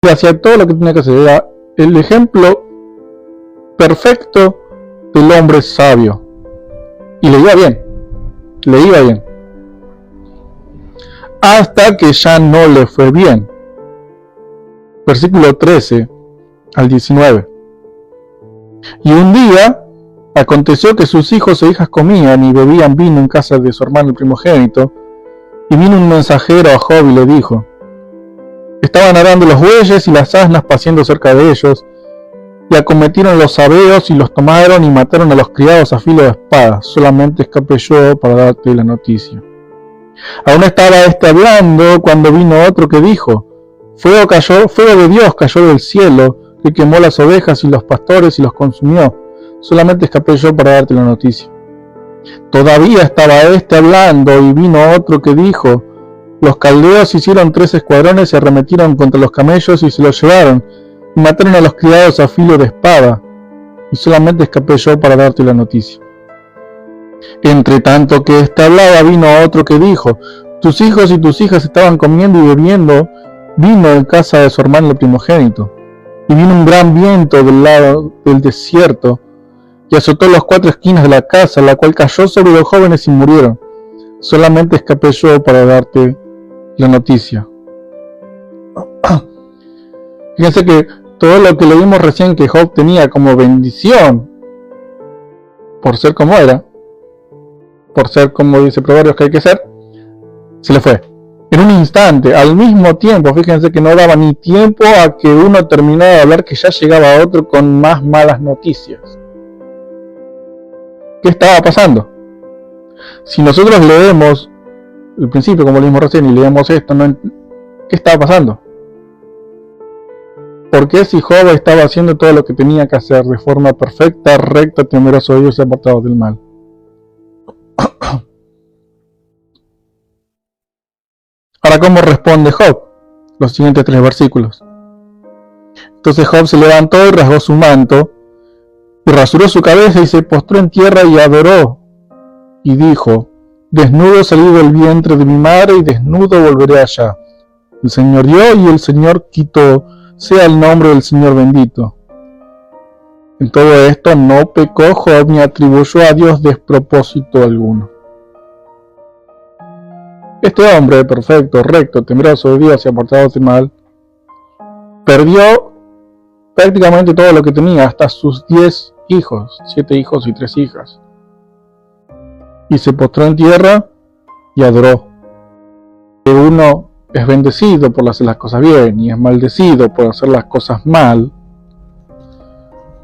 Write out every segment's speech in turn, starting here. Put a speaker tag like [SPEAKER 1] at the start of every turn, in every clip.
[SPEAKER 1] y hacía todo lo que tenía que hacer. Era el ejemplo perfecto del hombre sabio. Y le iba bien. Hasta que ya no le fue bien. Versículo 13 al 19. Y un día aconteció que sus hijos e hijas comían y bebían vino en casa de su hermano el primogénito, y vino un mensajero a Job y le dijo: estaban arando los bueyes y las asnas paciendo cerca de ellos, y acometieron los sabeos y los tomaron y mataron a los criados a filo de espada. Solamente escapé yo para darte la noticia. Aún estaba hablando cuando vino otro que dijo: fuego de Dios cayó del cielo, que quemó las ovejas y los pastores y los consumió. Solamente escapé yo para darte la noticia. Todavía estaba hablando y vino otro que dijo: los caldeos hicieron 3 escuadrones, se arremetieron contra los camellos y se los llevaron, y mataron a los criados a filo de espada. Y solamente escapé yo para darte la noticia. Entre tanto que hablaba, vino otro que dijo: tus hijos y tus hijas estaban comiendo y bebiendo vino en casa de su hermano el primogénito. Y vino un gran viento del lado del desierto, y azotó las 4 esquinas de la casa, la cual cayó sobre los jóvenes y murieron. Solamente escapé yo para darte la noticia. Fíjense que todo lo que leímos recién que Job tenía como bendición, por ser como era, por ser como dice Proverbios que hay que ser, se le fue. En un instante, al mismo tiempo. Fíjense que no daba ni tiempo a que uno terminara de hablar que ya llegaba otro con más malas noticias. ¿Qué estaba pasando? Si nosotros leemos el principio, como leímos recién, y leemos esto, ¿qué estaba pasando? ¿Por qué si Job estaba haciendo todo lo que tenía que hacer de forma perfecta, recta, temeroso de Dios y apartado del mal? Ahora, ¿cómo responde Job? Los siguientes 3 versículos. Entonces Job se levantó y rasgó su manto, y rasuró su cabeza y se postró en tierra y adoró, y dijo: desnudo salí del vientre de mi madre y desnudo volveré allá. El Señor dio y el Señor quitó, sea el nombre del Señor bendito. En todo esto no pecó Job ni atribuyó a Dios despropósito alguno. Este hombre perfecto, recto, temeroso de Dios y apartado del mal, perdió prácticamente todo lo que tenía, hasta sus 10 hijos, 7 hijos y 3 hijas. Y se postró en tierra y adoró. Que uno es bendecido por hacer las cosas bien y es maldecido por hacer las cosas mal.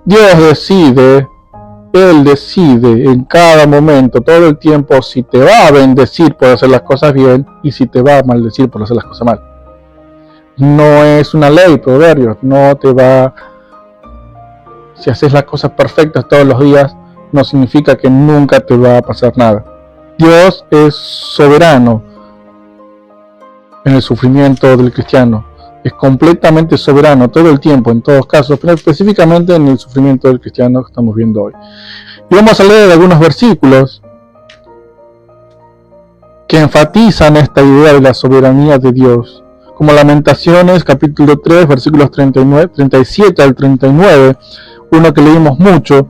[SPEAKER 1] Dios decide, Él decide en cada momento, todo el tiempo, si te va a bendecir por hacer las cosas bien y si te va a maldecir por hacer las cosas mal. No es una ley, Proverbios, no te va... Si haces las cosas perfectas todos los días, no significa que nunca te va a pasar nada. Dios es soberano en el sufrimiento del cristiano. Es completamente soberano todo el tiempo, en todos casos, pero específicamente en el sufrimiento del cristiano que estamos viendo hoy. Y vamos a leer algunos versículos que enfatizan esta idea de la soberanía de Dios, como Lamentaciones, capítulo 3, versículos 37 al 39, uno que leímos mucho,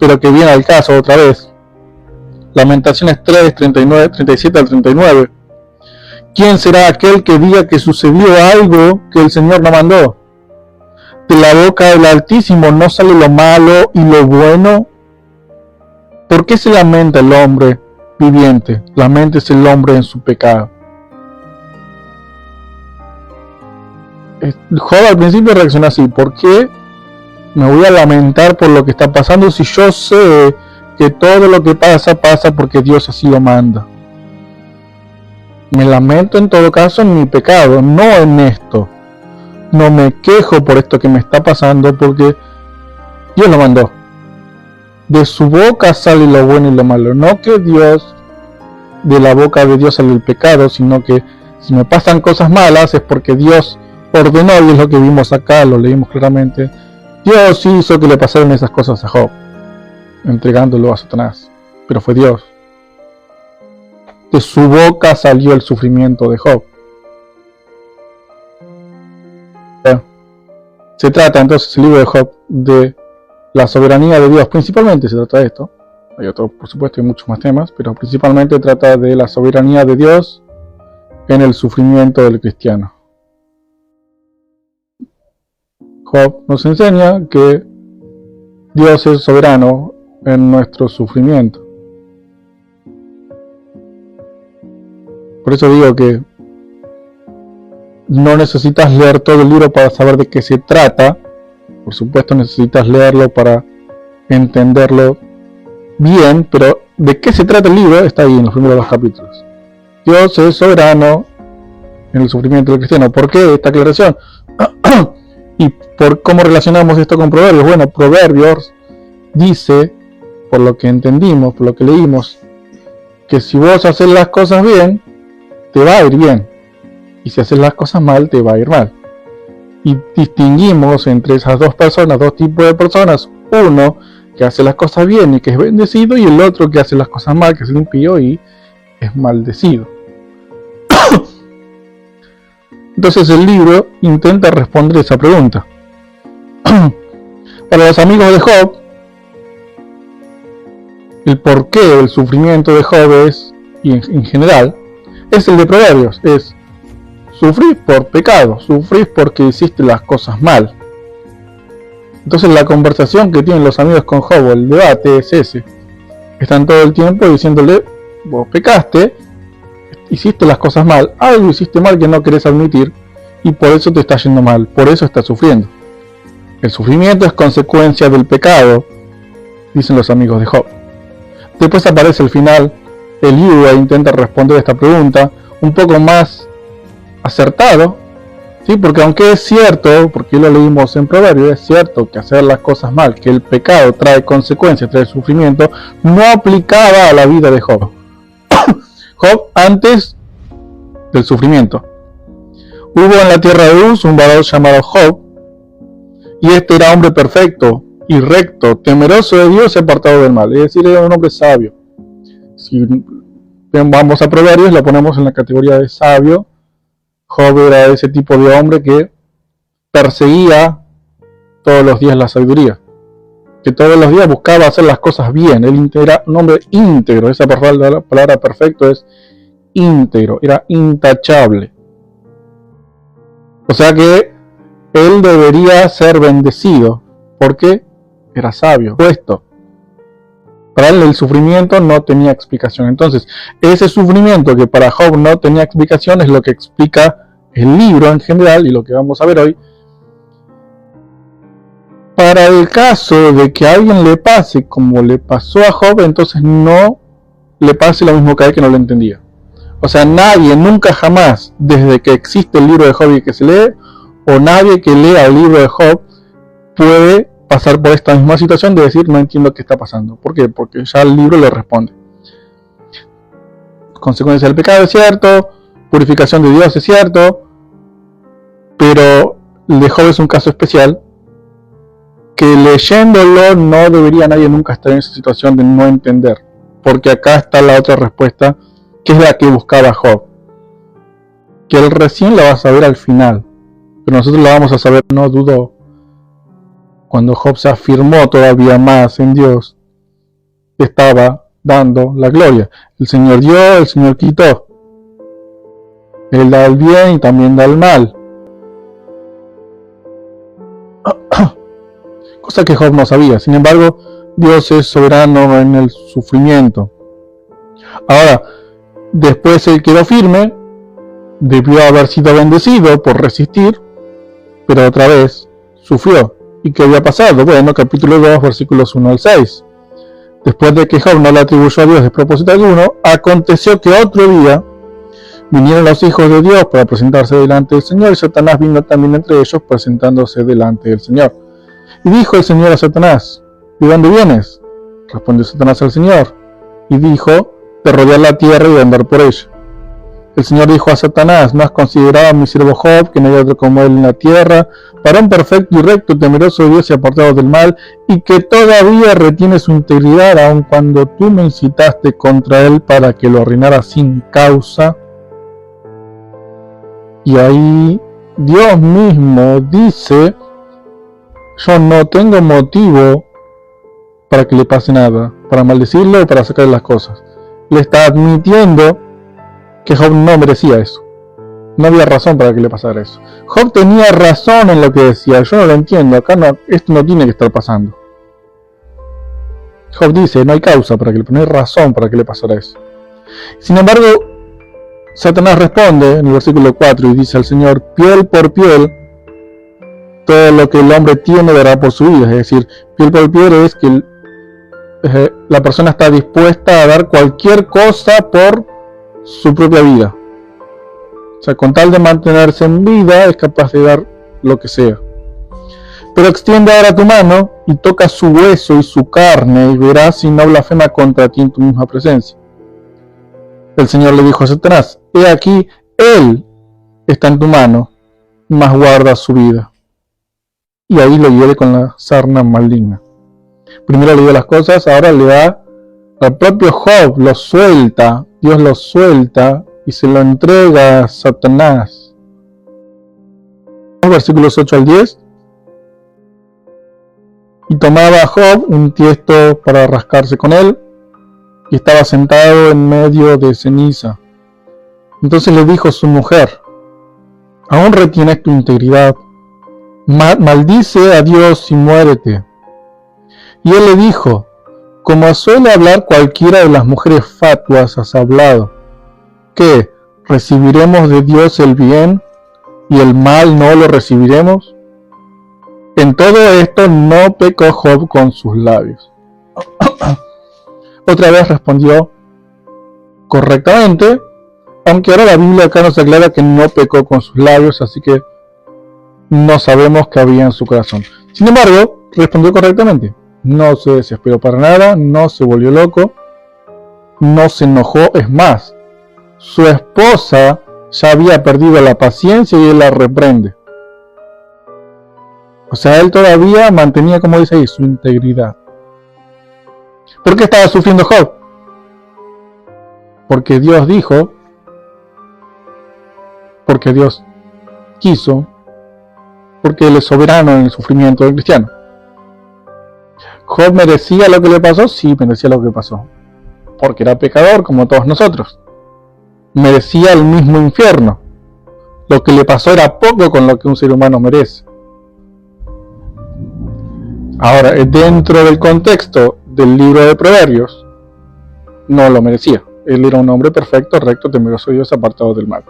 [SPEAKER 1] pero que viene al caso otra vez. Lamentaciones 3, 37 al 39. ¿Quién será aquel que diga que sucedió algo que el Señor no mandó? De la boca del Altísimo no sale lo malo y lo bueno. ¿Por qué se lamenta el hombre viviente? Laméntese el hombre en su pecado. Job al principio reacciona así: ¿por qué me voy a lamentar por lo que está pasando si yo sé que todo lo que pasa, pasa porque Dios así lo manda? Me lamento en todo caso en mi pecado, no en esto. No me quejo por esto que me está pasando porque Dios lo mandó. De su boca sale lo bueno y lo malo. No que Dios, de la boca de Dios sale el pecado, sino que si me pasan cosas malas es porque Dios ordenó, y es lo que vimos acá, lo leímos claramente. Dios hizo que le pasaran esas cosas a Job, entregándolo a Satanás, pero fue Dios. De su boca salió el sufrimiento de Job. Se trata entonces el libro de Job de la soberanía de Dios, principalmente se trata de esto. Hay otros, por supuesto, hay muchos más temas, pero principalmente trata de la soberanía de Dios en el sufrimiento del cristiano. Job nos enseña que Dios es soberano en nuestro sufrimiento. Por eso digo que no necesitas leer todo el libro para saber de qué se trata. Por supuesto necesitas leerlo para entenderlo bien, pero de qué se trata el libro está ahí en los primeros dos capítulos. Dios es soberano en el sufrimiento del cristiano. ¿Por qué esta aclaración? ¿Y por cómo relacionamos esto con Proverbios? Bueno, Proverbios dice, por lo que entendimos, por lo que leímos, que si vos haces las cosas bien, te va a ir bien. Y si haces las cosas mal, te va a ir mal. Y distinguimos entre esas dos personas, dos tipos de personas. Uno que hace las cosas bien y que es bendecido, y el otro que hace las cosas mal, que es impío y es maldecido. Entonces el libro intenta responder esa pregunta. Para los amigos de Job, el porqué del sufrimiento de Job es, y en general, es el de Proverbios, es sufrir por pecado, sufrir porque hiciste las cosas mal. Entonces la conversación que tienen los amigos con Job, el debate es ese. Están todo el tiempo diciéndole, vos pecaste, hiciste las cosas mal, algo hiciste mal que no querés admitir, y por eso te está yendo mal, por eso estás sufriendo. El sufrimiento es consecuencia del pecado, dicen los amigos de Job. Después aparece el final, Eliú intenta responder esta pregunta un poco más acertado, ¿sí? Porque aunque es cierto, porque lo leímos en Proverbios, es cierto que hacer las cosas mal, que el pecado trae consecuencias, trae sufrimiento, no aplicaba a la vida de Job. Job antes del sufrimiento. Hubo en la tierra de Uz un varón llamado Job, y este era hombre perfecto y recto, temeroso de Dios y apartado del mal, es decir, era un hombre sabio. Si vamos a Proverbios, lo ponemos en la categoría de sabio. Job era ese tipo de hombre que perseguía todos los días la sabiduría, que todos los días buscaba hacer las cosas bien. Él era un hombre íntegro, esa palabra perfecto es íntegro, era intachable. O sea que él debería ser bendecido porque era sabio. Puesto. Para él el sufrimiento no tenía explicación. Entonces, ese sufrimiento que para Job no tenía explicación es lo que explica el libro en general y lo que vamos a ver hoy. Para el caso de que a alguien le pase como le pasó a Job, entonces no le pase lo mismo que a él que no lo entendía. O sea, nadie, nunca jamás, desde que existe el libro de Job y que se lee, o nadie que lea el libro de Job puede pasar por esta misma situación de decir no entiendo qué está pasando. ¿Por qué? Porque ya el libro le responde. Consecuencia del pecado es cierto, purificación de Dios es cierto, pero el de Job es un caso especial que leyéndolo no debería nadie nunca estar en esa situación de no entender, porque acá está la otra respuesta, que es la que buscaba Job, que él recién la va a saber al final, pero nosotros la vamos a saber, no dudo, cuando Job se afirmó todavía más en Dios, estaba dando la gloria. El Señor dio, el Señor quitó. Él da el bien y también da el mal. Cosa que Job no sabía. Sin embargo, Dios es soberano en el sufrimiento. Ahora, después él quedó firme, debió haber sido bendecido por resistir, pero otra vez sufrió. ¿Y qué había pasado? Bueno, capítulo 2, versículos 1 al 6. Después de que Job no le atribuyó a Dios despropósito alguno, aconteció que otro día vinieron los hijos de Dios para presentarse delante del Señor, y Satanás vino también entre ellos presentándose delante del Señor. Y dijo el Señor a Satanás, ¿de dónde vienes? Respondió Satanás al Señor, y dijo, de rodear la tierra y de andar por ella. El Señor dijo a Satanás, ¿no has considerado a mi siervo Job, que no hay otro como él en la tierra, varón perfecto y recto, temeroso de Dios y apartado del mal, y que todavía retiene su integridad, aun cuando tú me incitaste contra él para que lo arruinara sin causa? Y ahí Dios mismo dice: yo no tengo motivo para que le pase nada, para maldecirlo o para sacarle las cosas. Le está admitiendo que Job no merecía eso. No había razón para que le pasara eso. Job tenía razón en lo que decía. Yo no lo entiendo. Acá no, esto no tiene que estar pasando. Job dice: no hay causa para que no hay razón para que le pasara eso. Sin embargo, Satanás responde en el versículo 4 y dice al Señor: piel por piel, todo lo que el hombre tiene dará por su vida. Es decir, piel por piel es que la persona está dispuesta a dar cualquier cosa por su propia vida. O sea, con tal de mantenerse en vida, es capaz de dar lo que sea. Pero extiende ahora tu mano y toca su hueso y su carne, y verás si no blasfema contra ti en tu misma presencia. El Señor le dijo a Satanás: he aquí, él está en tu mano, mas guarda su vida. Y ahí lo hiere con la sarna maligna. Primero le dio las cosas, ahora le da al propio Job, lo suelta, Dios lo suelta y se lo entrega a Satanás. Versículos 8 al 10. Y tomaba Job un tiesto para rascarse con él, y estaba sentado en medio de ceniza. Entonces le dijo su mujer: ¿aún retienes tu integridad? Maldice a Dios y muérete. Y él le dijo: como suele hablar cualquiera de las mujeres fatuas, has hablado. ¿Qué? ¿Recibiremos de Dios el bien y el mal no lo recibiremos? En todo esto no pecó Job con sus labios. Otra vez respondió correctamente, aunque ahora la Biblia acá nos aclara que no pecó con sus labios, así que no sabemos qué había en su corazón. Sin embargo, respondió correctamente. No se desesperó para nada, no se volvió loco, no se enojó. Es más, su esposa ya había perdido la paciencia y él la reprende. O sea, él todavía mantenía, como dice ahí, su integridad. ¿Por qué estaba sufriendo Job? Porque Dios dijo, porque Dios quiso, porque Él es soberano en el sufrimiento del cristiano. ¿Job merecía lo que le pasó? Sí, merecía lo que pasó. Porque era pecador como todos nosotros. Merecía el mismo infierno. Lo que le pasó era poco con lo que un ser humano merece. Ahora, dentro del contexto del libro de Proverbios, no lo merecía. Él era un hombre perfecto, recto, temeroso de Dios, apartado del mal.